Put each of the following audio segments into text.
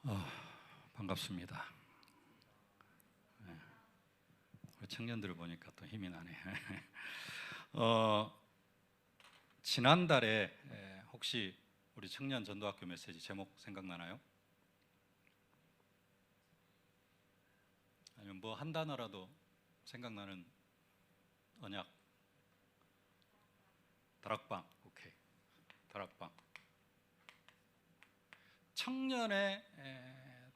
어, 반갑습니다. 네, 우리 청년들을 보니까 또 힘이 나네. 지난달에 혹시 우리 청년 전도학교 메시지 제목 생각나나요? 아니면 뭐 한 단어라도 생각나는 언약? 다락방. 오케이. 다락방. 청년의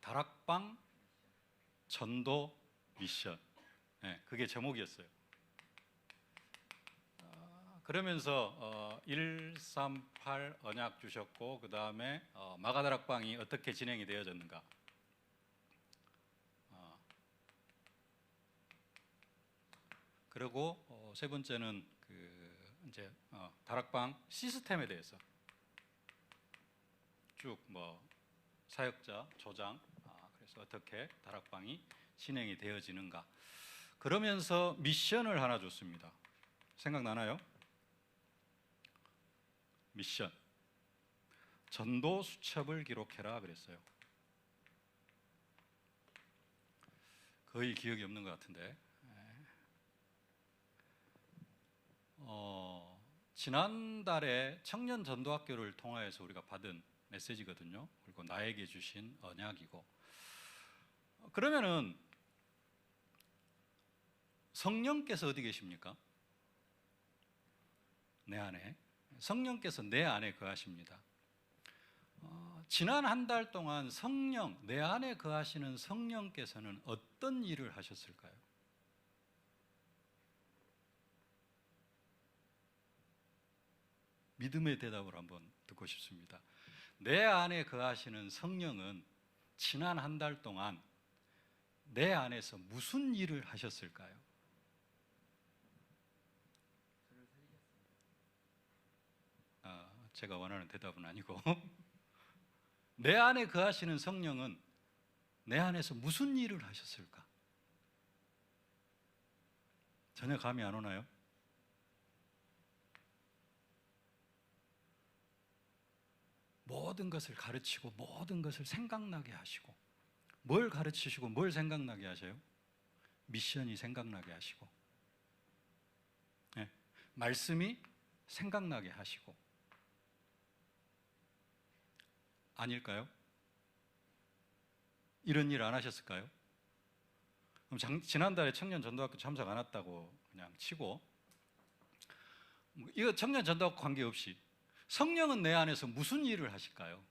다락방 전도 미션. 그게 제목이었어요. 그러면서 138 언약 주셨고, 그 다음에 마가다락방이 어떻게 진행이 되어졌는가. 그리고 세 번째는 이제 다락방 시스템에 대해서 쭉 사역자, 조장, 그래서 어떻게 다락방이 진행이 되어지는가. 그러면서 미션을 하나 줬습니다. 생각나나요? 미션. 전도 수첩을 기록해라 그랬어요. 거의 기억이 없는 것 같은데. 지난달에 청년 전도학교를 통하여서 우리가 받은 메시지거든요. 그리고 나에게 주신 언약이고. 그러면은 성령께서 어디 계십니까? 내 안에. 성령께서 내 안에 거하십니다. 지난 한 달 동안 성령, 내 안에 거하시는 성령께서는 어떤 일을 하셨을까요? 믿음의 대답을 한번 듣고 싶습니다. 내 안에 거하시는 성령은 지난 한 달 동안 내 안에서 무슨 일을 하셨을까요? 제가 원하는 대답은 아니고 내 안에 거하시는 성령은 내 안에서 무슨 일을 하셨을까? 전혀 감이 안 오나요? 모든 것을 가르치고 모든 것을 생각나게 하시고. 뭘 가르치시고 뭘 생각나게 하셔요? 미션이 생각나게 하시고, 말씀이 생각나게 하시고. 아닐까요? 이런 일 안 하셨을까요? 그럼 지난달에 청년 전도학교 참석 안 했다고 그냥 치고, 이거 청년 전도학교 관계없이 성령은 내 안에서 무슨 일을 하실까요?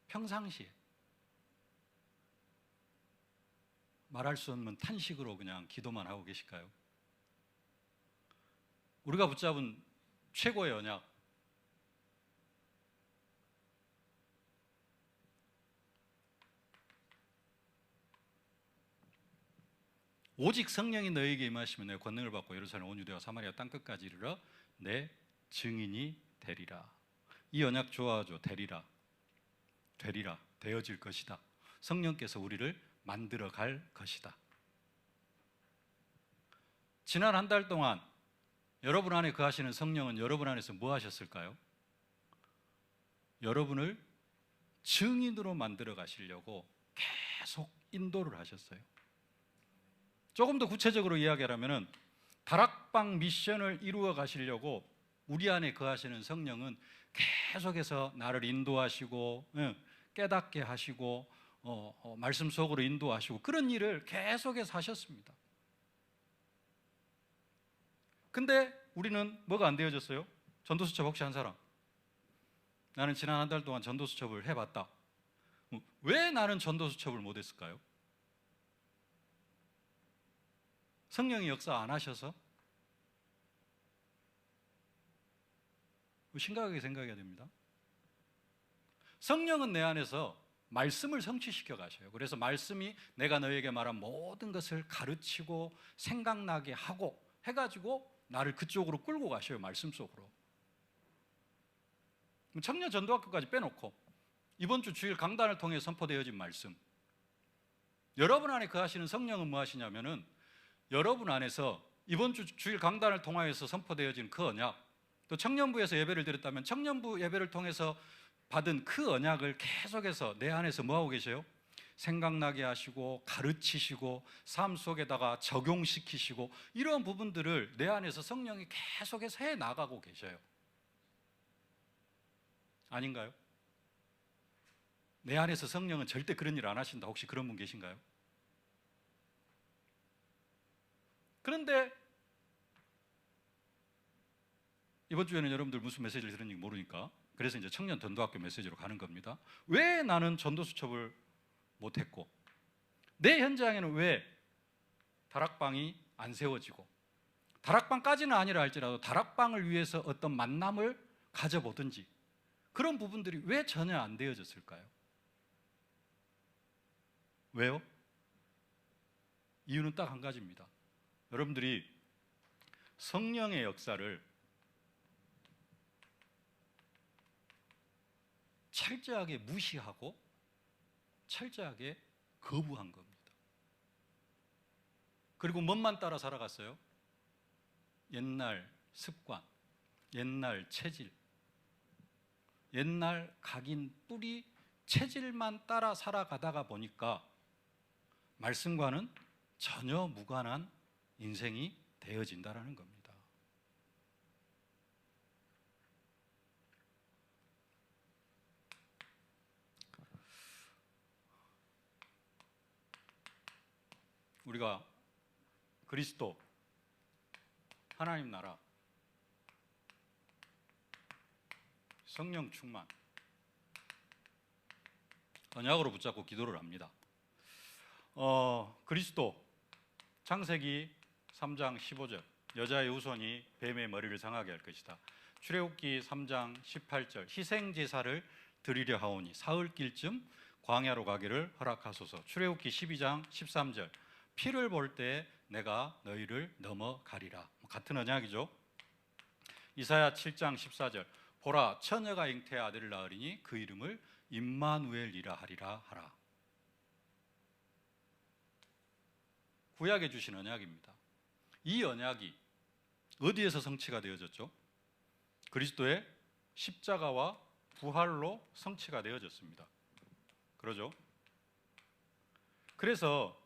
평상시에 말할 수 없는 탄식으로 그냥 기도만 하고 계실까요? 우리가 붙잡은 최고의 언약, 오직 성령이 너에게 임하시면 내 권능을 받고 예루살렘 온 유대와 사마리아 땅끝까지 이르러 내 증인이 되리라. 이 언약 좋아하죠. 되리라. 되어질 것이다. 성령께서 우리를 만들어 갈 것이다. 지난 한 달 동안 여러분 안에 거하시는 성령은 여러분 안에서 뭐 하셨을까요? 여러분을 증인으로 만들어 가시려고 계속 인도를 하셨어요. 조금 더 구체적으로 이야기하면 다락방 미션을 이루어 가시려고 우리 안에 거하시는 성령은 계속해서 나를 인도하시고, 깨닫게 하시고, 말씀 속으로 인도하시고, 그런 일을 계속해서 하셨습니다. 근데 우리는 뭐가 안 되어졌어요? 전도수첩 혹시 한 사람? 나는 지난 한 달 동안 전도수첩을 해봤다. 왜 나는 전도수첩을 못했을까요? 성령이 역사 안 하셔서? 심각하게 생각해야 됩니다. 성령은 내 안에서 말씀을 성취시켜 가셔요. 그래서 말씀이 내가 너에게 말한 모든 것을 가르치고 생각나게 하고 해가지고 나를 그쪽으로 끌고 가셔요. 말씀 속으로. 청년 전도학교까지 빼놓고 이번 주 주일 강단을 통해 선포되어진 말씀, 여러분 안에 거하시는 성령은 뭐 하시냐면은 여러분 안에서 이번 주 주일 강단을 통하여서 선포되어진 그 언약, 또 청년부에서 예배를 드렸다면 청년부 예배를 통해서 받은 그 언약을 계속해서 내 안에서 뭐하고 계세요? 생각나게 하시고 가르치시고 삶 속에다가 적용시키시고 이런 부분들을 내 안에서 성령이 계속해서 해 나가고 계셔요. 아닌가요? 내 안에서 성령은 절대 그런 일 안 하신다. 혹시 그런 분 계신가요? 그런데 이번 주에는 여러분들 무슨 메시지를 들었는지 모르니까 그래서 이제 청년 전도학교 메시지로 가는 겁니다. 왜 나는 전도 수첩을 못했고 내 현장에는 왜 다락방이 안 세워지고 다락방까지는 아니라 할지라도 다락방을 위해서 어떤 만남을 가져보든지 그런 부분들이 왜 전혀 안 되어졌을까요? 왜요? 이유는 딱 한 가지입니다. 여러분들이 성령의 역사를 철저하게 무시하고 철저하게 거부한 겁니다. 그리고 뭔만 따라 살아갔어요? 옛날 습관, 옛날 체질, 옛날 각인 뿌리 체질만 따라 살아가다가 보니까 말씀과는 전혀 무관한 인생이 되어진다라는 겁니다. 우리가 그리스도, 하나님 나라, 성령 충만, 언약으로 붙잡고 기도를 합니다. 그리스도, 창세기 3장 15절 여자의 후손이 뱀의 머리를 상하게 할 것이다. 출애굽기 3장 18절 희생제사를 드리려 하오니 사흘길쯤 광야로 가기를 허락하소서. 출애굽기 12장 13절 피를 볼 때 내가 너희를 넘어가리라. 같은 언약이죠. 이사야 7장 14절 보라 처녀가 잉태의 아들을 낳으리니 그 이름을 임마누엘이라 하리라 하라. 구약에 주신 언약입니다. 이 언약이 어디에서 성취가 되어졌죠? 그리스도의 십자가와 부활로 성취가 되어졌습니다. 그러죠? 그래서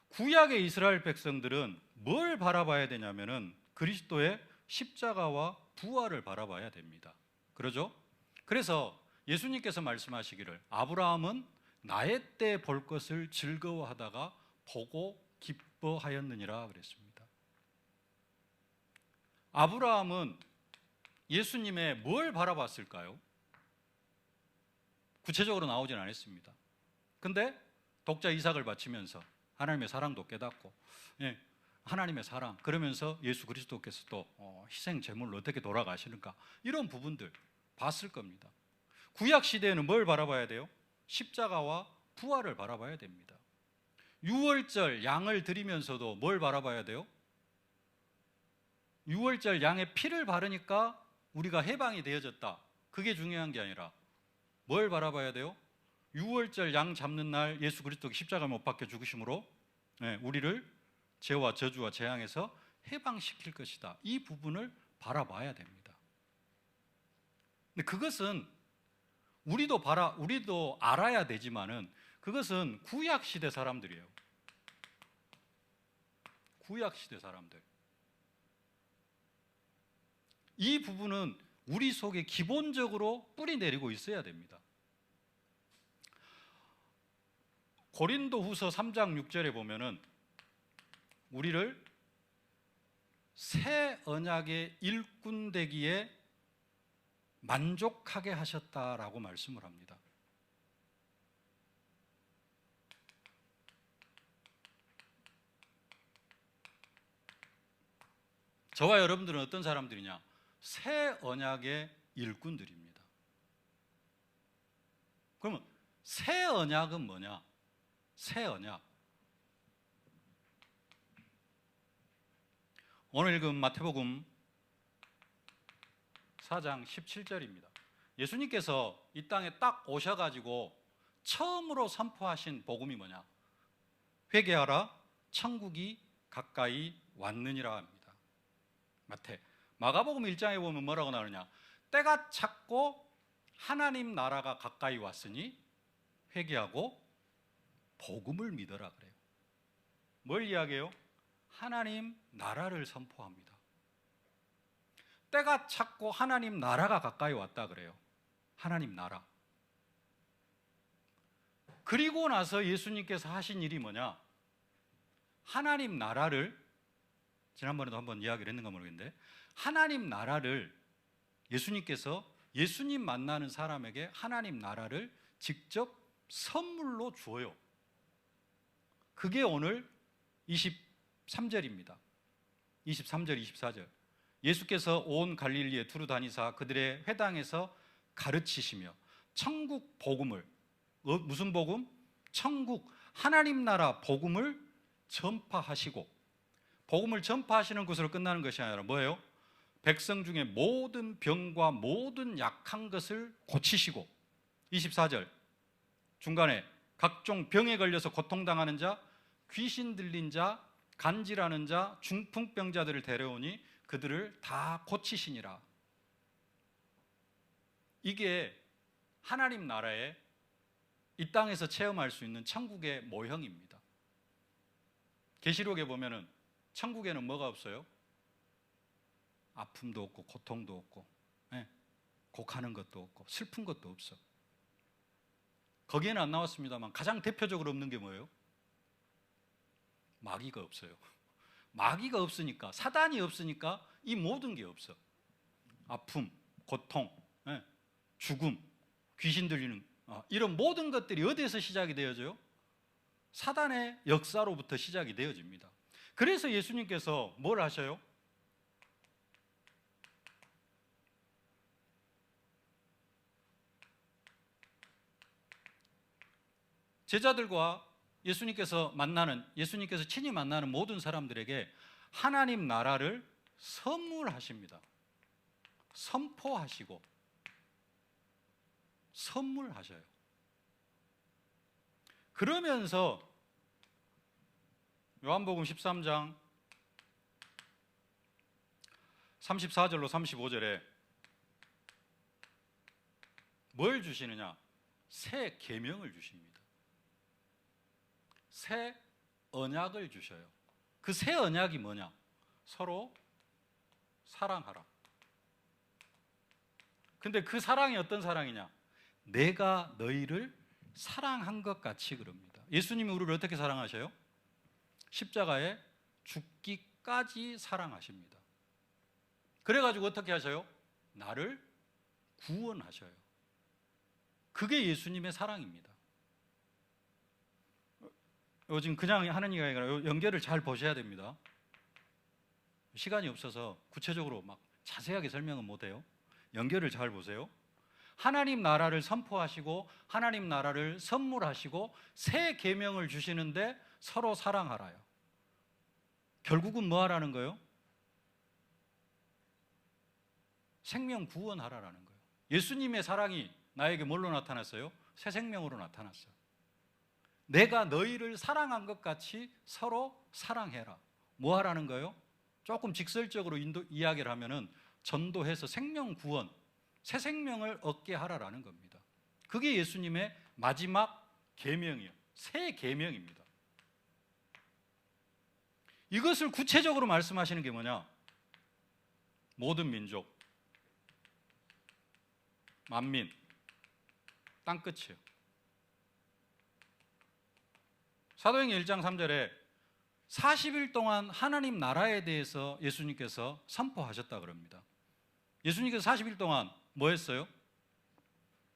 구약의 이스라엘 백성들은 뭘 바라봐야 되냐면은 그리스도의 십자가와 부활을 바라봐야 됩니다. 그러죠? 그래서 예수님께서 말씀하시기를 아브라함은 나의 때 볼 것을 즐거워하다가 보고 기뻐하였느니라 그랬습니다. 아브라함은 예수님의 뭘 바라봤을까요? 구체적으로 나오진 않았습니다. 근데 독자 이삭을 바치면서 하나님의 사랑도 깨닫고 하나님의 사랑 그러면서 예수 그리스도께서 또 희생 제물로 어떻게 돌아가시는가 이런 부분들 봤을 겁니다. 구약 시대에는 뭘 바라봐야 돼요? 십자가와 부활을 바라봐야 됩니다. 유월절 양을 드리면서도 뭘 바라봐야 돼요? 유월절 양의 피를 바르니까 우리가 해방이 되어졌다. 그게 중요한 게 아니라 뭘 바라봐야 돼요? 유월절 양 잡는 날 예수 그리스도가 십자가 못 박혀 죽으심으로 우리를 죄와 저주와 재앙에서 해방시킬 것이다. 이 부분을 바라봐야 됩니다. 근데 그것은 우리도 알아야 되지만은 그것은 구약 시대 사람들이에요. 구약 시대 사람들. 이 부분은 우리 속에 기본적으로 뿌리 내리고 있어야 됩니다. 고린도후서 3장 6절에 보면은 우리를 새 언약의 일꾼 되기에 만족하게 하셨다라고 말씀을 합니다. 저와 여러분들은 어떤 사람들이냐? 새 언약의 일꾼들입니다. 그러면 새 언약은 뭐냐? 새 언약. 오늘 읽은 마태복음 4장 17절입니다. 예수님께서 이 땅에 딱 오셔가지고 처음으로 선포하신 복음이 뭐냐? 회개하라, 천국이 가까이 왔느니라 합니다. 마가복음 1장에 보면 뭐라고 나오느냐? 때가 찼고 하나님 나라가 가까이 왔으니 회개하고 복음을 믿어라 그래요. 뭘 이야기해요? 하나님 나라를 선포합니다. 때가 찼고 하나님 나라가 가까이 왔다 그래요. 하나님 나라. 그리고 나서 예수님께서 하신 일이 뭐냐? 하나님 나라를, 지난번에도 한번 이야기를 했는가 모르겠는데, 하나님 나라를 예수님께서 예수님 만나는 사람에게 하나님 나라를 직접 선물로 주어요. 그게 오늘 23절입니다. 23절, 24절. 예수께서 온 갈릴리에 두루 다니사 그들의 회당에서 가르치시며 천국 복음을, 무슨 복음? 천국, 하나님 나라 복음을 전파하시고, 복음을 전파하시는 것으로 끝나는 것이 아니라 뭐예요? 백성 중에 모든 병과 모든 약한 것을 고치시고, 24절 중간에 각종 병에 걸려서 고통당하는 자, 귀신 들린 자, 간질하는 자, 중풍병자들을 데려오니 그들을 다 고치시니라. 이게 하나님 나라의 이 땅에서 체험할 수 있는 천국의 모형입니다. 계시록에 보면은 천국에는 뭐가 없어요? 아픔도 없고 고통도 없고, 곡하는 것도 없고 슬픈 것도 없어. 거기에는 안 나왔습니다만 가장 대표적으로 없는 게 뭐예요? 마귀가 없어요. 마귀가 없으니까, 사단이 없으니까 이 모든 게 없어. 아픔, 고통, 죽음, 귀신 들리는 이런 모든 것들이 어디에서 시작이 되어져요? 사단의 역사로부터 시작이 되어집니다. 그래서 예수님께서 뭘 하셔요? 제자들과 예수님께서 친히 만나는 모든 사람들에게 하나님 나라를 선물하십니다. 선포하시고 선물하셔요. 그러면서 요한복음 13장 34절로 35절에 뭘 주시느냐? 새 계명을 주십니다. 새 언약을 주셔요. 그 새 언약이 뭐냐? 서로 사랑하라. 근데 그 사랑이 어떤 사랑이냐? 내가 너희를 사랑한 것 같이 그럽니다. 예수님이 우리를 어떻게 사랑하셔요? 십자가에 죽기까지 사랑하십니다. 그래가지고 어떻게 하셔요? 나를 구원하셔요. 그게 예수님의 사랑입니다. 지금 그냥 하는 얘기가 아니라 연결을 잘 보셔야 됩니다. 시간이 없어서 구체적으로 막 자세하게 설명은 못해요. 연결을 잘 보세요. 하나님 나라를 선포하시고 하나님 나라를 선물하시고 새 계명을 주시는데 서로 사랑하라요. 결국은 뭐 하라는 거예요? 생명 구원하라라는 거예요. 예수님의 사랑이 나에게 뭘로 나타났어요? 새 생명으로 나타났어요. 내가 너희를 사랑한 것 같이 서로 사랑해라. 뭐 하라는 거예요? 조금 직설적으로 이야기를 하면은 전도해서 생명 구원, 새 생명을 얻게 하라라는 겁니다. 그게 예수님의 마지막 계명이에요. 새 계명입니다. 이것을 구체적으로 말씀하시는 게 뭐냐? 모든 민족, 만민, 땅끝이에요. 사도행전 1장 3절에 40일 동안 하나님 나라에 대해서 예수님께서 선포하셨다 그럽니다. 예수님께서 40일 동안 뭐 했어요?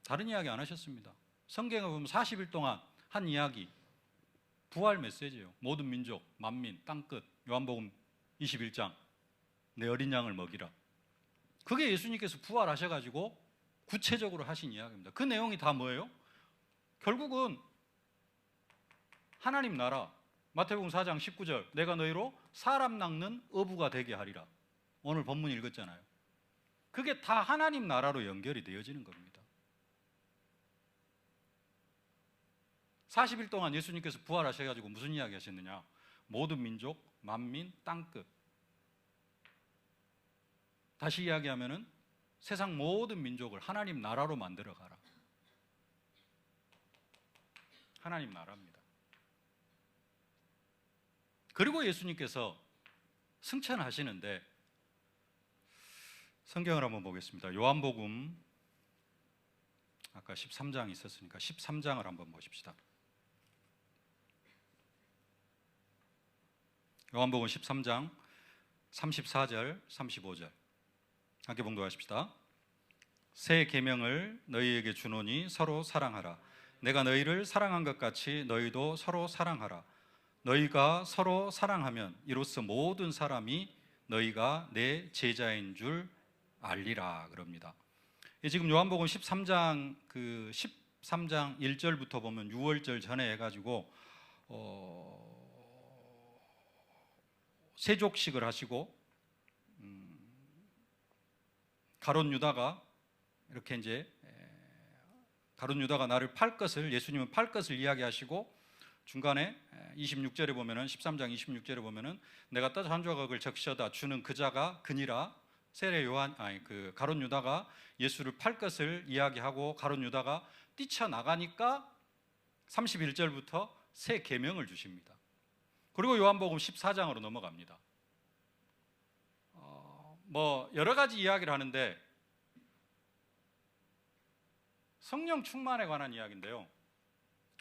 다른 이야기 안 하셨습니다. 성경에 보면 40일 동안 한 이야기, 부활 메시지예요. 모든 민족, 만민, 땅끝, 요한복음 21장 내 어린 양을 먹이라. 그게 예수님께서 부활하셔가지고 구체적으로 하신 이야기입니다. 그 내용이 다 뭐예요? 결국은 하나님 나라, 마태복음 4장 19절 내가 너희로 사람 낚는 어부가 되게 하리라. 오늘 본문 읽었잖아요. 그게 다 하나님 나라로 연결이 되어지는 겁니다. 40일 동안 예수님께서 부활하셔가지고 무슨 이야기 하셨느냐? 모든 민족, 만민, 땅끝. 다시 이야기하면은 세상 모든 민족을 하나님 나라로 만들어 가라. 하나님 나라입니다. 그리고 예수님께서 승천하시는데 성경을 한번 보겠습니다. 요한복음 아까 13장 있었으니까 13장을 한번 보십시다. 요한복음 13장 34절 35절 함께 봉독하십시다. 새 계명을 너희에게 주노니 서로 사랑하라. 내가 너희를 사랑한 것 같이 너희도 서로 사랑하라. 너희가 서로 사랑하면 이로써 모든 사람이 너희가 내 제자인 줄 알리라 그럽니다. 지금 요한복음 13장 13장 1절부터 보면 6월절 전에 해가지고 세족식을 하시고 가룟 유다가 이렇게 이제 가룟 유다가 나를 팔 것을 예수님은 팔 것을 이야기하시고 중간에 26절에 보면은 13장 26절에 보면은 내가 떡 한 조각을 적셔다 주는 그 자가 그니라. 가룟 유다가 예수를 팔 것을 이야기하고 가룟 유다가 뛰쳐나가니까 31절부터 새 계명을 주십니다. 그리고 요한복음 14장으로 넘어갑니다. 뭐 여러 가지 이야기를 하는데 성령 충만에 관한 이야기인데요.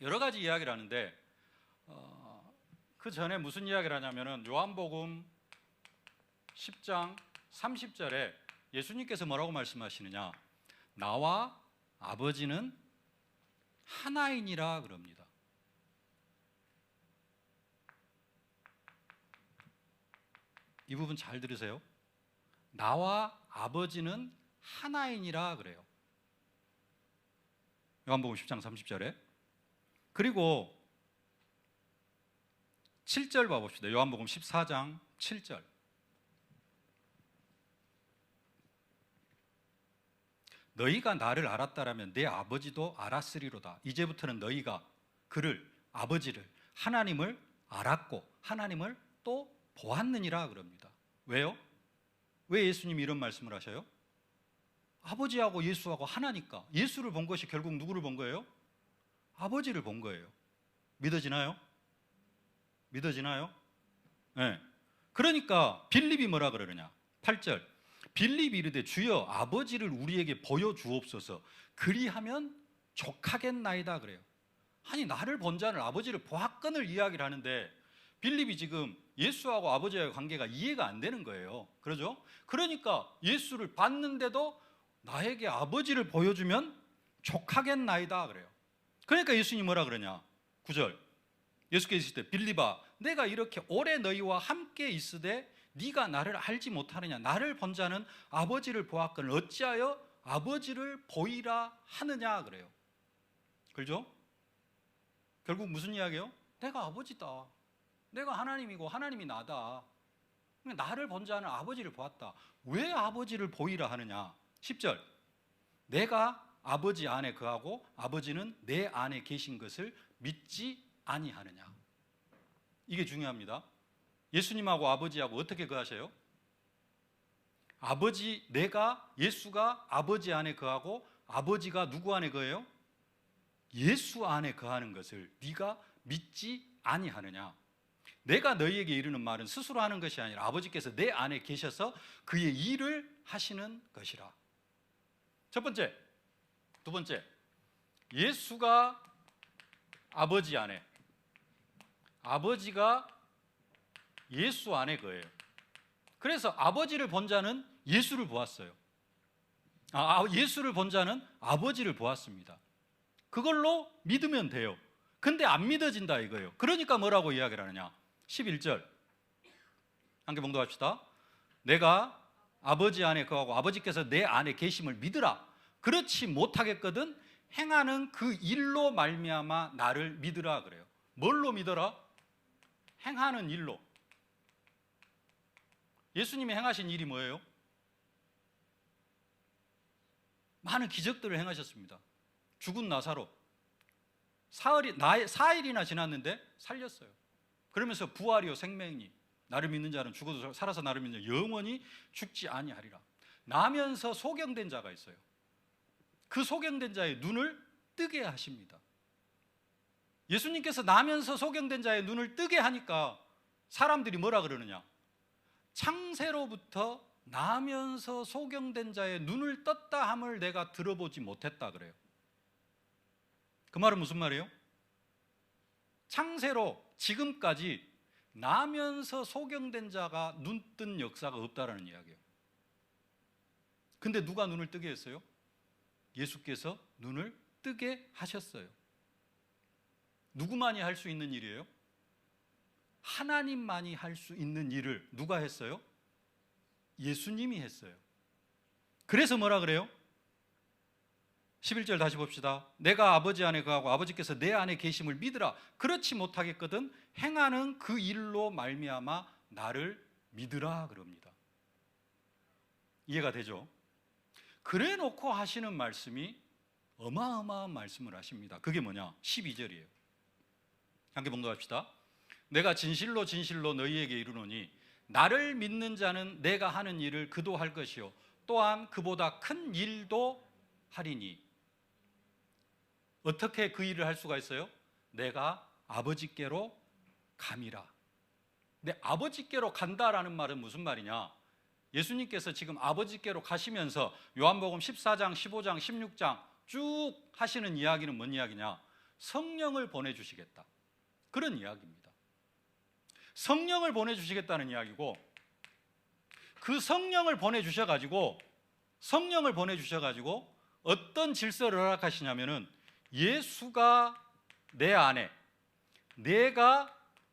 여러 가지 이야기를 하는데 그 전에 무슨 이야기를 하냐면은 요한복음 10장 30절에 예수님께서 뭐라고 말씀하시느냐? 나와 아버지는 하나이니라 그럽니다. 이 부분 잘 들으세요. 나와 아버지는 하나이니라 그래요. 요한복음 10장 30절에. 그리고 7절 봐봅시다. 요한복음 14장 7절. 너희가 나를 알았다라면 내 아버지도 알았으리로다. 이제부터는 너희가 그를, 아버지를, 하나님을 알았고 하나님을 또 보았느니라 그럽니다. 왜요? 왜 예수님이 이런 말씀을 하셔요? 아버지하고 예수하고 하나니까. 예수를 본 것이 결국 누구를 본 거예요? 아버지를 본 거예요. 믿어지나요? 믿어지나요? 네. 그러니까 빌립이 뭐라 그러느냐? 8절. 빌립이 이르되 주여 아버지를 우리에게 보여주옵소서. 그리하면 족하겠나이다 그래요. 아니 나를 본 자는 아버지를 보았거늘 이야기를 하는데 빌립이 지금 예수하고 아버지와의 관계가 이해가 안 되는 거예요. 그러죠? 그러니까 예수를 봤는데도 나에게 아버지를 보여주면 족하겠나이다 그래요. 그러니까 예수님이 뭐라 그러냐? 9절. 예수께서 있을 때 빌립아 내가 이렇게 오래 너희와 함께 있으되 네가 나를 알지 못하느냐? 나를 본 자는 아버지를 보았거늘 어찌하여 아버지를 보이라 하느냐 그래요. 그렇죠? 결국 무슨 이야기예요? 내가 아버지다. 내가 하나님이고 하나님이 나다. 나를 본 자는 아버지를 보았다. 왜 아버지를 보이라 하느냐? 10절. 내가 아버지 안에 거하고 아버지는 내 안에 계신 것을 믿지 아니하느냐. 이게 중요합니다. 예수님하고 아버지하고 어떻게 거하셔요? 예수가 아버지 안에 거하고 아버지가 누구 안에 거해요? 예수 안에 거하는 것을 네가 믿지 아니하느냐. 내가 너희에게 이르는 말은 스스로 하는 것이 아니라 아버지께서 내 안에 계셔서 그의 일을 하시는 것이라. 첫 번째. 두 번째. 예수가 아버지 안에, 아버지가 예수 안에 거예요. 그래서 아버지를 본 자는 예수를 보았어요. 예수를 본 자는 아버지를 보았습니다. 그걸로 믿으면 돼요. 근데 안 믿어진다 이거예요. 그러니까 뭐라고 이야기를 하느냐? 11절 함께 봉독합시다. 내가 아버지 안에 거하고 아버지께서 내 안에 계심을 믿으라. 그렇지 못하겠거든 행하는 그 일로 말미암아 나를 믿으라 그래요. 뭘로 믿어라? 행하는 일로. 예수님이 행하신 일이 뭐예요? 많은 기적들을 행하셨습니다. 죽은 나사로 사일이나 지났는데 살렸어요. 그러면서 부활이요 생명이니 나를 믿는 자는 죽어도 살아서 나를 믿는 자 영원히 죽지 아니하리라. 나면서 소경된 자가 있어요. 그 소경된 자의 눈을 뜨게 하십니다. 예수님께서 나면서 소경된 자의 눈을 뜨게 하니까 사람들이 뭐라 그러느냐? 창세로부터 나면서 소경된 자의 눈을 떴다 함을 내가 들어보지 못했다 그래요. 그 말은 무슨 말이에요? 창세로 지금까지 나면서 소경된 자가 눈 뜬 역사가 없다라는 이야기예요. 근데 누가 눈을 뜨게 했어요? 예수께서 눈을 뜨게 하셨어요. 누구만이 할 수 있는 일이에요? 하나님만이 할 수 있는 일을 누가 했어요? 예수님이 했어요. 그래서 뭐라 그래요? 11절 다시 봅시다. 내가 아버지 안에 거하고 아버지께서 내 안에 계심을 믿으라. 그렇지 못하겠거든 행하는 그 일로 말미암아 나를 믿으라 그럽니다. 이해가 되죠? 그래 놓고 하시는 말씀이 어마어마한 말씀을 하십니다. 그게 뭐냐? 12절이에요. 함께 봉독합시다. 내가 진실로 진실로 너희에게 이르노니 나를 믿는 자는 내가 하는 일을 그도 할 것이요 또한 그보다 큰 일도 하리니. 어떻게 그 일을 할 수가 있어요? 내가 아버지께로 감이라. 근데 아버지께로 간다라는 말은 무슨 말이냐? 예수님께서 지금 아버지께로 가시면서 요한복음 14장, 15장, 16장 쭉 하시는 이야기는 뭔 이야기냐? 성령을 보내주시겠다. 그런 이야기입니다. 성령을 보내주시겠다는 이야기고, 그 성령을 보내주셔가지고 어떤 질서를 허락하시냐면은 예수가 내 안에, 내가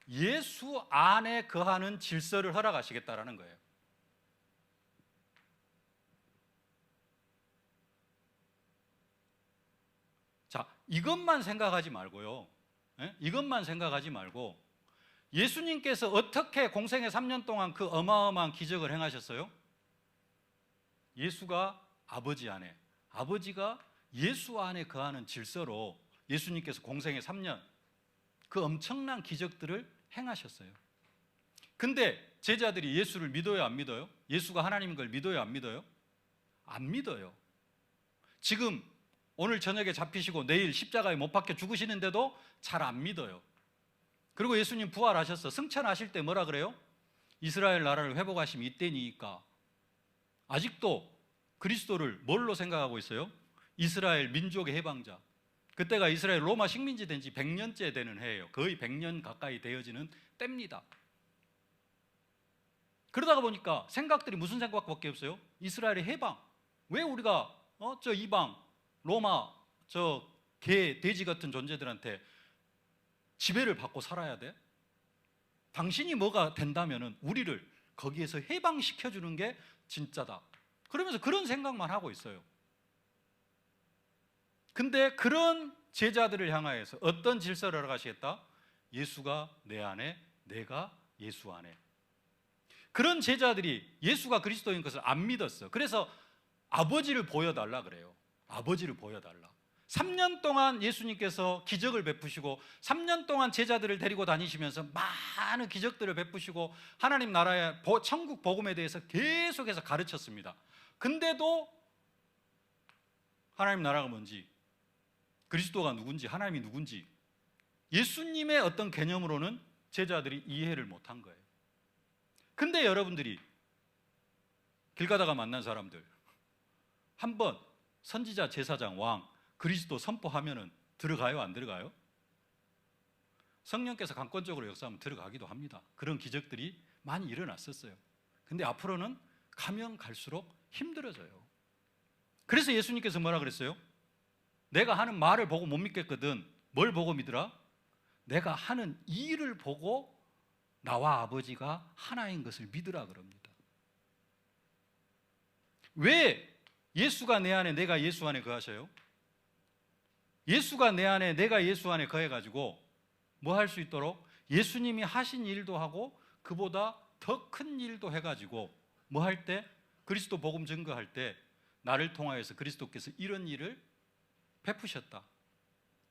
예수 안에 거하는 질서를 허락하시겠다라는 거예요. 자, 이것만 생각하지 말고요. 이것만 생각하지 말고 예수님께서 어떻게 공생의 3년 동안 그 어마어마한 기적을 행하셨어요? 예수가 아버지 안에, 아버지가 예수 안에 거하는 질서로 예수님께서 공생의 3년 그 엄청난 기적들을 행하셨어요. 근데 제자들이 예수를 믿어요, 안 믿어요? 예수가 하나님인 걸 믿어요, 안 믿어요? 안 믿어요. 지금 오늘 저녁에 잡히시고 내일 십자가에 못 박혀 죽으시는데도 잘 안 믿어요. 그리고 예수님 부활하셔서 승천하실 때 뭐라 그래요? 이스라엘 나라를 회복하심이 이때니까. 아직도 그리스도를 뭘로 생각하고 있어요? 이스라엘 민족의 해방자. 그때가 이스라엘 로마 식민지 된 지 100년째 되는 해예요. 거의 100년 가까이 되어지는 때입니다. 그러다가 보니까 생각들이 무슨 생각밖에 없어요? 이스라엘의 해방. 왜 우리가 저 이방 로마 저 개 돼지 같은 존재들한테 지배를 받고 살아야 돼? 당신이 뭐가 된다면은 우리를 거기에서 해방시켜주는 게 진짜다. 그러면서 그런 생각만 하고 있어요. 근데 그런 제자들을 향하여서 어떤 질서를 허락하시겠다? 예수가 내 안에, 내가 예수 안에. 그런 제자들이 예수가 그리스도인 것을 안 믿었어. 그래서 아버지를 보여달라 그래요. 아버지를 보여달라. 3년 동안 예수님께서 기적을 베푸시고 3년 동안 제자들을 데리고 다니시면서 많은 기적들을 베푸시고 하나님 나라의 천국 복음에 대해서 계속해서 가르쳤습니다. 근데도 하나님 나라가 뭔지, 그리스도가 누군지, 하나님이 누군지 예수님의 어떤 개념으로는 제자들이 이해를 못한 거예요. 근데 여러분들이 길 가다가 만난 사람들 한번 선지자, 제사장, 왕, 그리스도 선포하면은 들어가요, 안 들어가요? 성령께서 강권적으로 역사하면 들어가기도 합니다. 그런 기적들이 많이 일어났었어요. 근데 앞으로는 가면 갈수록 힘들어져요. 그래서 예수님께서 뭐라 그랬어요? 내가 하는 말을 보고 못 믿겠거든. 뭘 보고 믿으라? 내가 하는 일을 보고 나와 아버지가 하나인 것을 믿으라 그럽니다. 왜 예수가 내 안에, 내가 예수 안에 거하셔요? 예수가 내 안에, 내가 예수 안에 거해가지고 뭐 할 수 있도록 예수님이 하신 일도 하고 그보다 더 큰 일도 해가지고 뭐 할 때? 그리스도 복음 증거할 때 나를 통하여서 그리스도께서 이런 일을 베푸셨다.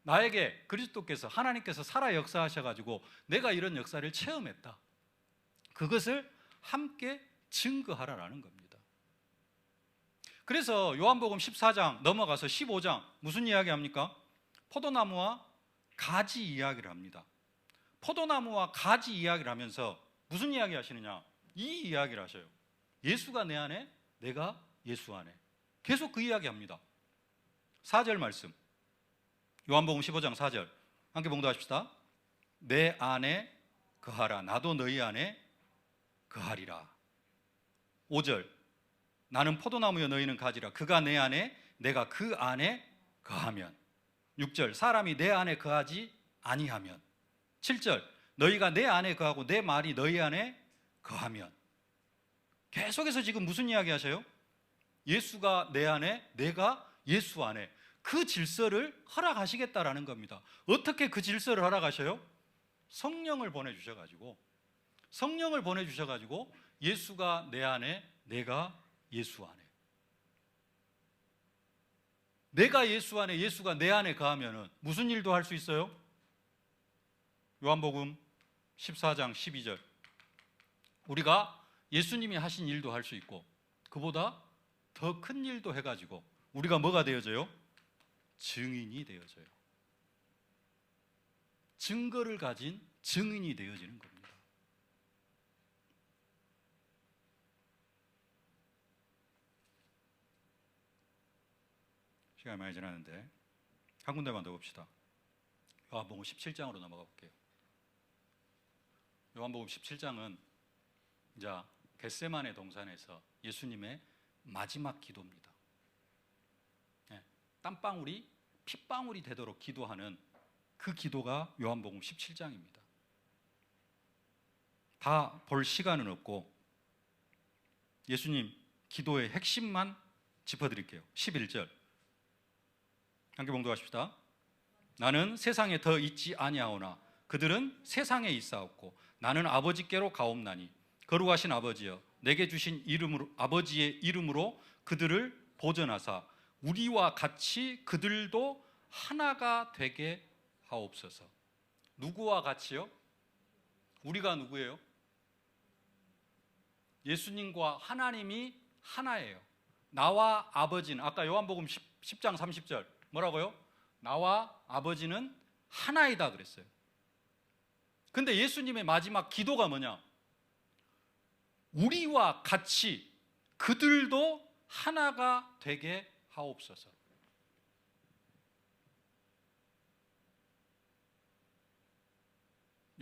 나에게 그리스도께서, 하나님께서 살아 역사하셔가지고 내가 이런 역사를 체험했다. 그것을 함께 증거하라라는 겁니다. 그래서 요한복음 14장 넘어가서 15장 무슨 이야기 합니까? 포도나무와 가지 이야기를 합니다. 포도나무와 가지 이야기를 하면서 무슨 이야기 하시느냐? 이 이야기를 하셔요. 예수가 내 안에, 내가 예수 안에. 계속 그 이야기 합니다. 4절 말씀, 요한복음 15장 4절 함께 봉독하십시다. 내 안에 거하라, 나도 너희 안에 거하리라. 5절, 나는 포도나무여 너희는 가지라, 그가 내 안에 내가 그 안에 거하면. 6절, 사람이 내 안에 거하지 아니하면. 7절, 너희가 내 안에 거하고 내 말이 너희 안에 거하면. 계속해서 지금 무슨 이야기 하셔요? 예수가 내 안에, 내가 예수 안에. 그 질서를 허락하시겠다라는 겁니다. 어떻게 그 질서를 허락하셔요? 성령을 보내주셔가지고, 성령을 보내주셔가지고 예수가 내 안에, 내가 예수 안에. 내가 예수 안에, 예수가 내 안에 거하면 무슨 일도 할 수 있어요? 요한복음 14장 12절, 우리가 예수님이 하신 일도 할 수 있고 그보다 더 큰 일도 해가지고 우리가 뭐가 되어져요? 증인이 되어져요. 증거를 가진 증인이 되어지는 겁니다. 시간이 많이 지났는데 한 군데만 더 봅시다. 요한복음 17장으로 넘어가 볼게요. 요한복음 17장은 이제 겟세마네 동산에서 예수님의 마지막 기도입니다. 땀방울이 핏방울이 되도록 기도하는 그 기도가 요한복음 17장입니다. 다 볼 시간은 없고 예수님 기도의 핵심만 짚어드릴게요. 11절 함께 봉독하십시다. 나는 세상에 더 있지 아니하오나 그들은 세상에 있사옵고 나는 아버지께로 가옵나니 거룩하신 아버지여 내게 주신 이름으로, 아버지의 이름으로 그들을 보전하사 우리와 같이 그들도 하나가 되게 하옵소서. 누구와 같이요? 우리가 누구예요? 예수님과 하나님이 하나예요. 나와 아버지는, 아까 요한복음 10장 30절 뭐라고요? 나와 아버지는 하나이다 그랬어요. 근데 예수님의 마지막 기도가 뭐냐? 우리와 같이 그들도 하나가 되게 하옵소서.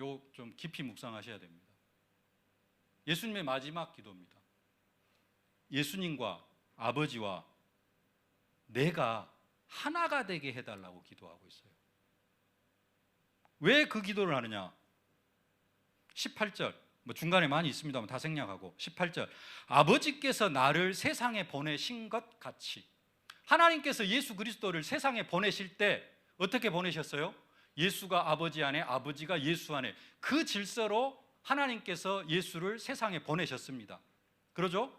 요 좀 깊이 묵상하셔야 됩니다. 예수님의 마지막 기도입니다. 예수님과 아버지와 내가 하나가 되게 해달라고 기도하고 있어요. 왜 그 기도를 하느냐? 18절, 뭐 중간에 많이 있습니다만 다 생략하고 18절, 아버지께서 나를 세상에 보내신 것 같이. 하나님께서 예수 그리스도를 세상에 보내실 때 어떻게 보내셨어요? 예수가 아버지 안에, 아버지가 예수 안에, 그 질서로 하나님께서 예수를 세상에 보내셨습니다. 그러죠?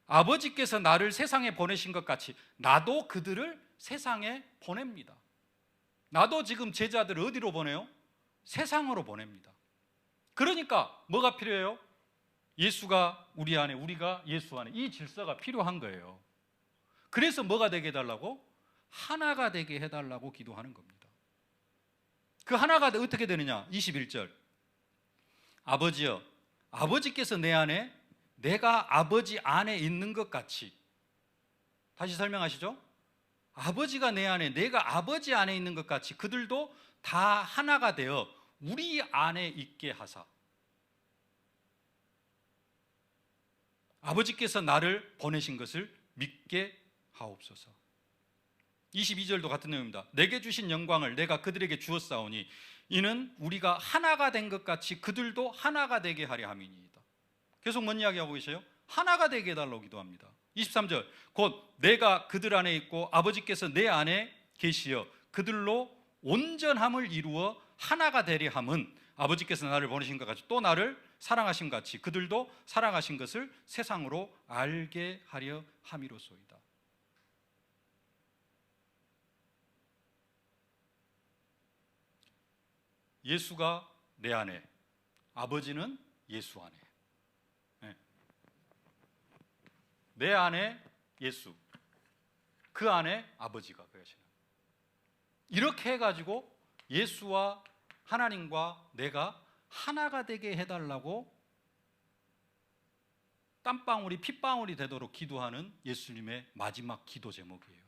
아버지께서 나를 세상에 보내신 것 같이 나도 그들을 세상에 보냅니다. 나도 지금 제자들을 어디로 보내요? 세상으로 보냅니다. 그러니까 뭐가 필요해요? 예수가 우리 안에, 우리가 예수 안에, 이 질서가 필요한 거예요. 그래서 뭐가 되게 해달라고? 하나가 되게 해달라고 기도하는 겁니다. 그 하나가 어떻게 되느냐? 21절, 아버지여 아버지께서 내 안에, 내가 아버지 안에 있는 것 같이. 다시 설명하시죠. 아버지가 내 안에, 내가 아버지 안에 있는 것 같이 그들도 다 하나가 되어 우리 안에 있게 하사. 아버지께서 나를 보내신 것을 믿게 하옵소서. 22절도 같은 내용입니다. 내게 주신 영광을 내가 그들에게 주었사오니 이는 우리가 하나가 된 것 같이 그들도 하나가 되게 하려 함이니이다. 계속 뭔 이야기하고 계세요? 하나가 되게 해달라고 기도합니다. 23절, 곧 내가 그들 안에 있고 아버지께서 내 안에 계시어 그들로 온전함을 이루어 하나가 되려 함은 아버지께서 나를 보내신 것 같이 또 나를 사랑하신 것 같이 그들도 사랑하신 것을 세상으로 알게 하려 함이로소이다. 예수가 내 안에, 아버지는 예수 안에. 내 안에 예수, 그 안에 아버지가 거하시는, 이렇게 해가지고 예수와 하나님과 내가 하나가 되게 해달라고 땀방울이 핏방울이 되도록 기도하는 예수님의 마지막 기도 제목이에요.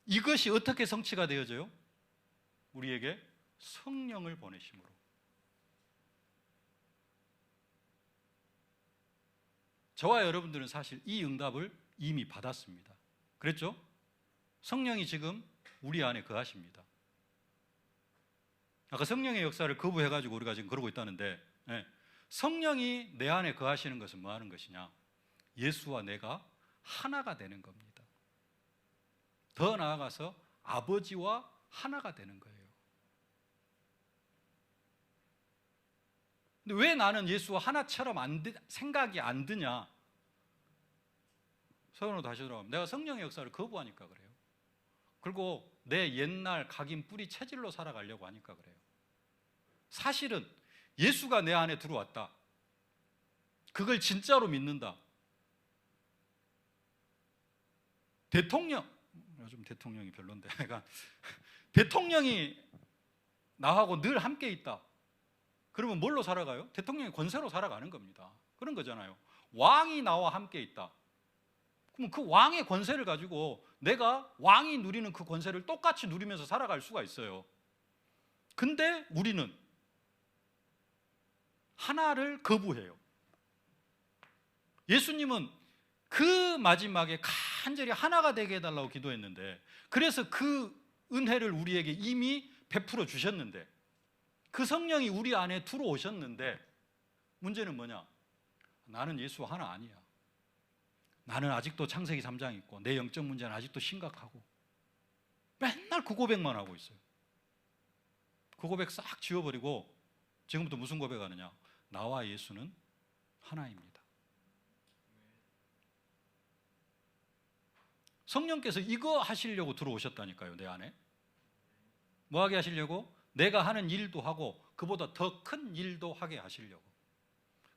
이것이 어떻게 성취가 되어져요? 우리에게 성령을 보내심으로. 저와 여러분들은 사실 이 응답을 이미 받았습니다. 그랬죠? 성령이 지금 우리 안에 거하십니다. 아까 성령의 역사를 거부해가지고 우리가 지금 그러고 있다는데, 성령이 내 안에 거하시는 것은 뭐 하는 것이냐? 예수와 내가 하나가 되는 겁니다. 더 나아가서 아버지와 하나가 되는 거예요. 근데 왜 나는 예수와 하나처럼 생각이 안 드냐? 서론으로 다시 돌아가면 내가 성령의 역사를 거부하니까 그래요. 그리고 내 옛날 각인 뿌리 체질로 살아가려고 하니까 그래요. 사실은 예수가 내 안에 들어왔다, 그걸 진짜로 믿는다. 요즘 대통령이 별론데, 그러니까 대통령이 나하고 늘 함께 있다. 그러면 뭘로 살아가요? 대통령의 권세로 살아가는 겁니다. 그런 거잖아요. 왕이 나와 함께 있다. 그럼 그 왕의 권세를 가지고 내가 왕이 누리는 그 권세를 똑같이 누리면서 살아갈 수가 있어요. 근데 우리는 하나를 거부해요. 예수님은 그 마지막에 간절히 하나가 되게 해달라고 기도했는데, 그래서 그 은혜를 우리에게 이미 베풀어 주셨는데, 그 성령이 우리 안에 들어오셨는데, 문제는 뭐냐? 나는 예수와 하나 아니야. 나는 아직도 창세기 3장 있고 내 영적 문제는 아직도 심각하고 맨날 그 고백만 하고 있어요. 그 고백 싹 지워버리고 지금부터 무슨 고백하느냐? 나와 예수는 하나입니다. 성령께서 이거 하시려고 들어오셨다니까요. 내 안에 뭐 하게 하시려고? 내가 하는 일도 하고 그보다 더 큰 일도 하게 하시려고.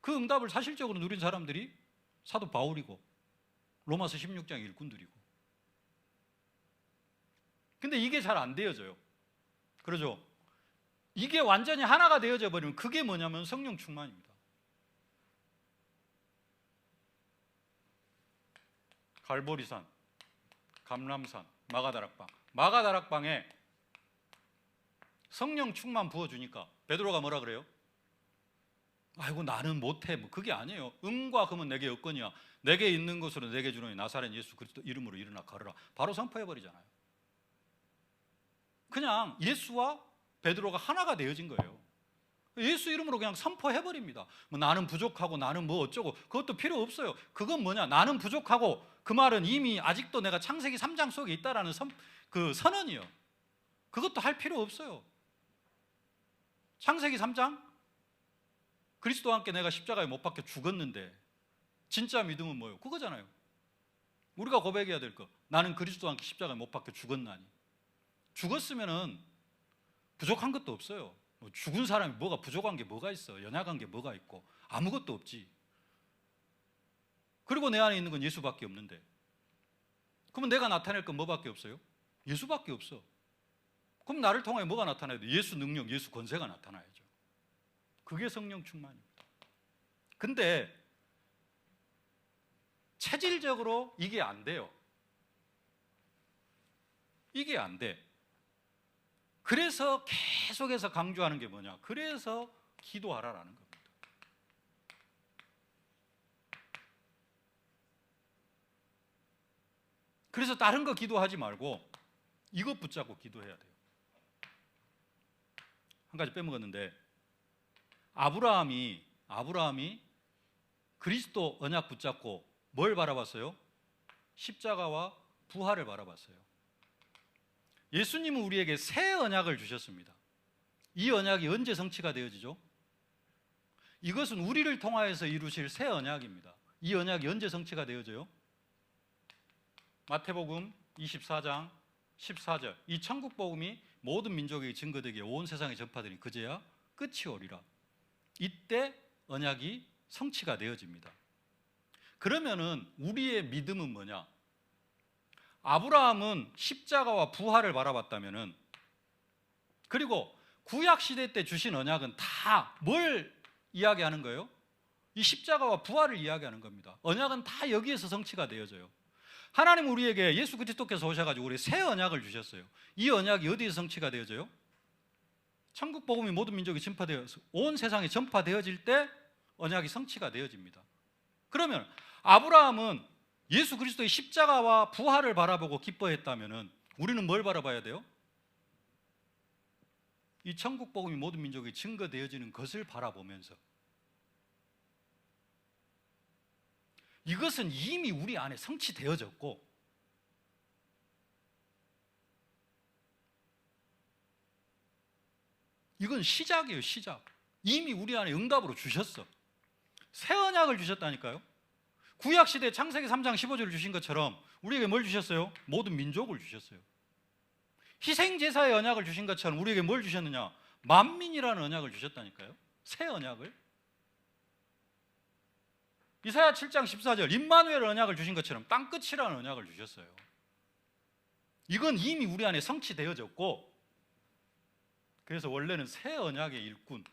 그 응답을 사실적으로 누린 사람들이 사도 바울이고 로마서 16장 일꾼들이고. 근데 이게 잘 안 되어져요. 그러죠? 이게 완전히 하나가 되어져 버리면 그게 뭐냐면 성령 충만입니다. 갈보리산, 감람산, 마가다락방. 마가다락방에 성령 충만 부어주니까 베드로가 뭐라 그래요? 아이고 나는 못해. 뭐 그게 아니에요. 음과 금은 내게 없거니와 내게 있는 것으로 내게 주노니 나사렛 예수 그리스도 이름으로 일어나 걸어라. 바로 선포해버리잖아요. 그냥 예수와 베드로가 하나가 되어진 거예요. 예수 이름으로 그냥 선포해버립니다. 뭐 나는 부족하고 나는 뭐 어쩌고 그것도 필요 없어요. 그건 뭐냐? 나는 부족하고 그 말은 이미 아직도 내가 창세기 3장 속에 있다라는 그 선언이요. 그것도 할 필요 없어요. 창세기 3장 그리스도와 함께 내가 십자가에 못 박혀 죽었는데 진짜 믿음은 뭐예요? 그거잖아요. 우리가 고백해야 될 거. 나는 그리스도와 함께 십자가에 못 박혀 죽었나니. 죽었으면은 부족한 것도 없어요. 죽은 사람이 뭐가 부족한 게 뭐가 있어? 연약한 게 뭐가 있고? 아무것도 없지. 그리고 내 안에 있는 건 예수밖에 없는데, 그러면 내가 나타낼 건 뭐밖에 없어요? 예수밖에 없어. 그럼 나를 통해 뭐가 나타나야 돼? 예수 능력, 예수 권세가 나타나야죠. 그게 성령 충만입니다. 근데 체질적으로 이게 안 돼요. 이게 안 돼. 그래서 계속해서 강조하는 게 뭐냐? 그래서 기도하라라는 겁니다. 그래서 다른 거 기도하지 말고 이것 붙잡고 기도해야 돼요. 한 가지 빼먹었는데, 아브라함이 그리스도 언약 붙잡고 뭘 바라봤어요? 십자가와 부활을 바라봤어요. 예수님은 우리에게 새 언약을 주셨습니다. 이 언약이 언제 성취가 되어지죠? 이것은 우리를 통하여서 이루실 새 언약입니다. 이 언약이 언제 성취가 되어져요? 마태복음 24장 14절. 이 천국 복음이 모든 민족에게 증거되게 온 세상에 전파되니 그제야 끝이 오리라. 이때 언약이 성취가 되어집니다. 그러면은 우리의 믿음은 뭐냐? 아브라함은 십자가와 부활을 바라봤다면은, 그리고 구약 시대 때 주신 언약은 다 뭘 이야기하는 거예요? 이 십자가와 부활을 이야기하는 겁니다. 언약은 다 여기에서 성취가 되어져요. 하나님 우리에게 예수 그리스도께서 오셔가지고 우리 새 언약을 주셨어요. 이 언약이 어디에서 성취가 되어져요? 천국 복음이 모든 민족에 전파되어서 온 세상에 전파되어질 때 언약이 성취가 되어집니다. 그러면 아브라함은 예수 그리스도의 십자가와 부활을 바라보고 기뻐했다면은 우리는 뭘 바라봐야 돼요? 이 천국 복음이 모든 민족에 증거되어지는 것을 바라보면서, 이것은 이미 우리 안에 성취되어졌고 이건 시작이에요. 시작. 이미 우리 안에 응답으로 주셨어. 새 언약을 주셨다니까요. 구약시대 창세기 3장 15절을 주신 것처럼 우리에게 뭘 주셨어요? 모든 민족을 주셨어요. 희생제사의 언약을 주신 것처럼 우리에게 뭘 주셨느냐? 만민이라는 언약을 주셨다니까요. 새 언약을. 이사야 7장 14절 임마누엘 언약을 주신 것처럼 땅끝이라는 언약을 주셨어요. 이건 이미 우리 안에 성취되어졌고, 그래서 원래는 새 언약의 일꾼이라고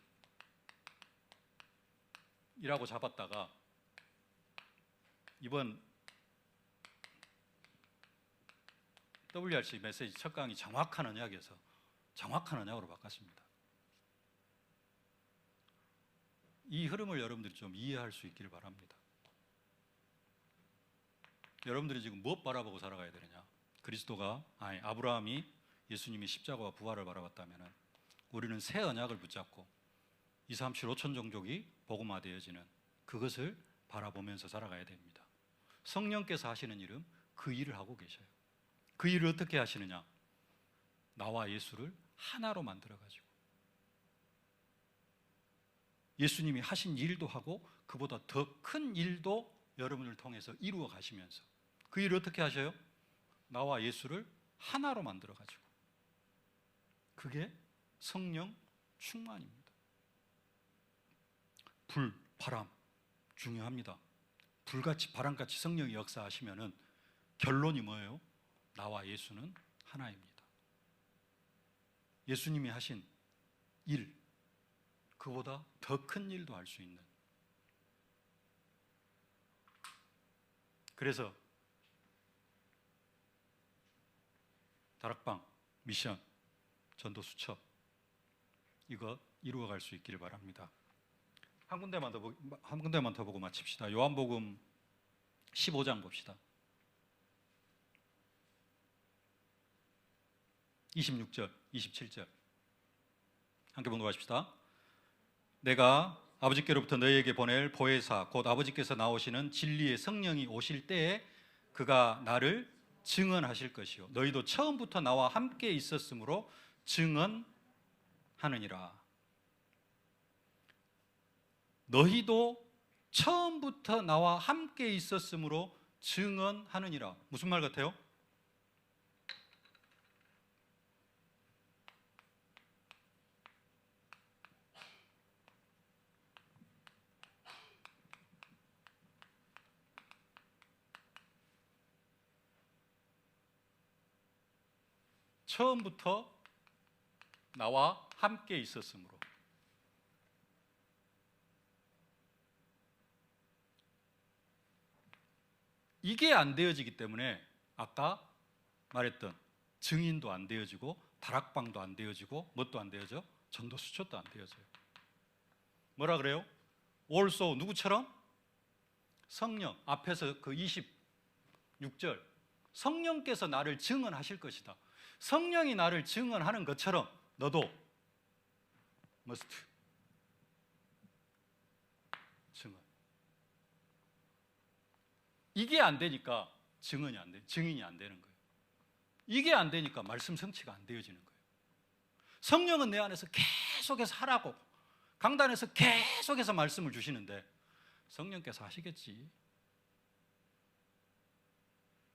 잡았다가 이번 WRC 메시지 첫 강의 정확한 언약에서 정확한 언약으로 바꿨습니다. 이 흐름을 여러분들이 좀 이해할 수 있기를 바랍니다. 여러분들이 지금 무엇 바라보고 살아가야 되느냐? 아브라함이 예수님이 십자가와 부활을 바라봤다면 우리는 새 언약을 붙잡고 2, 3, 7, 5천 종족이 복음화되어지는 그것을 바라보면서 살아가야 됩니다. 성령께서 하시는 일은 그 일을 하고 계셔요. 그 일을 어떻게 하시느냐? 나와 예수를 하나로 만들어가지고 예수님이 하신 일도 하고 그보다 더 큰 일도 여러분을 통해서 이루어 가시면서 그 일을 어떻게 하셔요? 나와 예수를 하나로 만들어가지고, 그게 성령 충만입니다. 불, 바람 중요합니다. 불같이 바람같이 성령이 역사하시면은 결론이 뭐예요? 나와 예수는 하나입니다. 예수님이 하신 일, 그보다 더 큰 일도 할 수 있는. 그래서 다락방, 미션, 전도 수첩 이거 이루어갈 수 있기를 바랍니다. 한 군데만 더 보고 마칩시다. 요한복음 15장 봅시다. 26절, 27절 함께 봉독하십시다. 내가 아버지께로부터 너희에게 보낼 보혜사 곧 아버지께서 나오시는 진리의 성령이 오실 때에 그가 나를 증언하실 것이요 너희도 처음부터 나와 함께 있었으므로 증언하느니라. 너희도 처음부터 나와 함께 있었으므로 증언하느니라. 무슨 말 같아요? 처음부터 나와 함께 있었으므로. 이게 안 되어지기 때문에 아까 말했던 증인도 안 되어지고 다락방도 안 되어지고 뭣도 안 되어져? 전도 수첩도 안 되어져요. 뭐라 그래요? also 누구처럼? 성령. 앞에서 그 26절 성령께서 나를 증언하실 것이다. 성령이 나를 증언하는 것처럼 너도 must 증언. 이게 안 되니까 증인이 안 되는 거예요. 이게 안 되니까 말씀 성취가 안 되어지는 거예요. 성령은 내 안에서 계속해서 하라고 강단에서 계속해서 말씀을 주시는데 성령께서 하시겠지.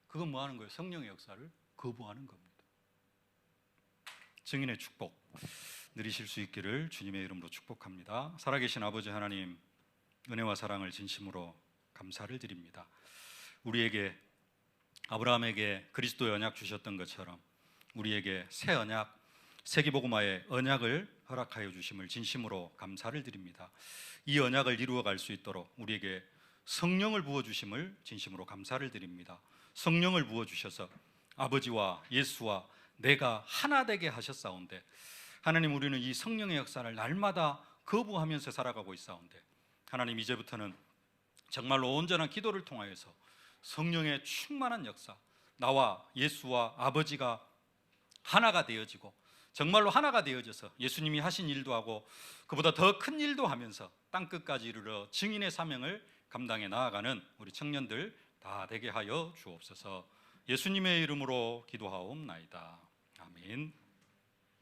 그건 뭐 하는 거예요? 성령의 역사를 거부하는 겁니다. 증인의 축복 누리실 수 있기를 주님의 이름으로 축복합니다. 살아계신 아버지 하나님, 은혜와 사랑을 진심으로 감사를 드립니다. 우리에게 아브라함에게 그리스도의 언약 주셨던 것처럼 우리에게 새 언약, 세기복음화의 언약을 허락하여 주심을 진심으로 감사를 드립니다. 이 언약을 이루어갈 수 있도록 우리에게 성령을 부어주심을 진심으로 감사를 드립니다. 성령을 부어주셔서 아버지와 예수와 내가 하나 되게 하셨사온데, 하나님, 우리는 이 성령의 역사를 날마다 거부하면서 살아가고 있사온데, 하나님, 이제부터는 정말로 온전한 기도를 통하여서 성령의 충만한 역사, 나와 예수와 아버지가 하나가 되어지고 정말로 하나가 되어져서 예수님이 하신 일도 하고 그보다 더 큰 일도 하면서 땅끝까지 이르러 증인의 사명을 감당해 나아가는 우리 청년들 다 되게 하여 주옵소서. 예수님의 이름으로 기도하옵나이다. 아멘.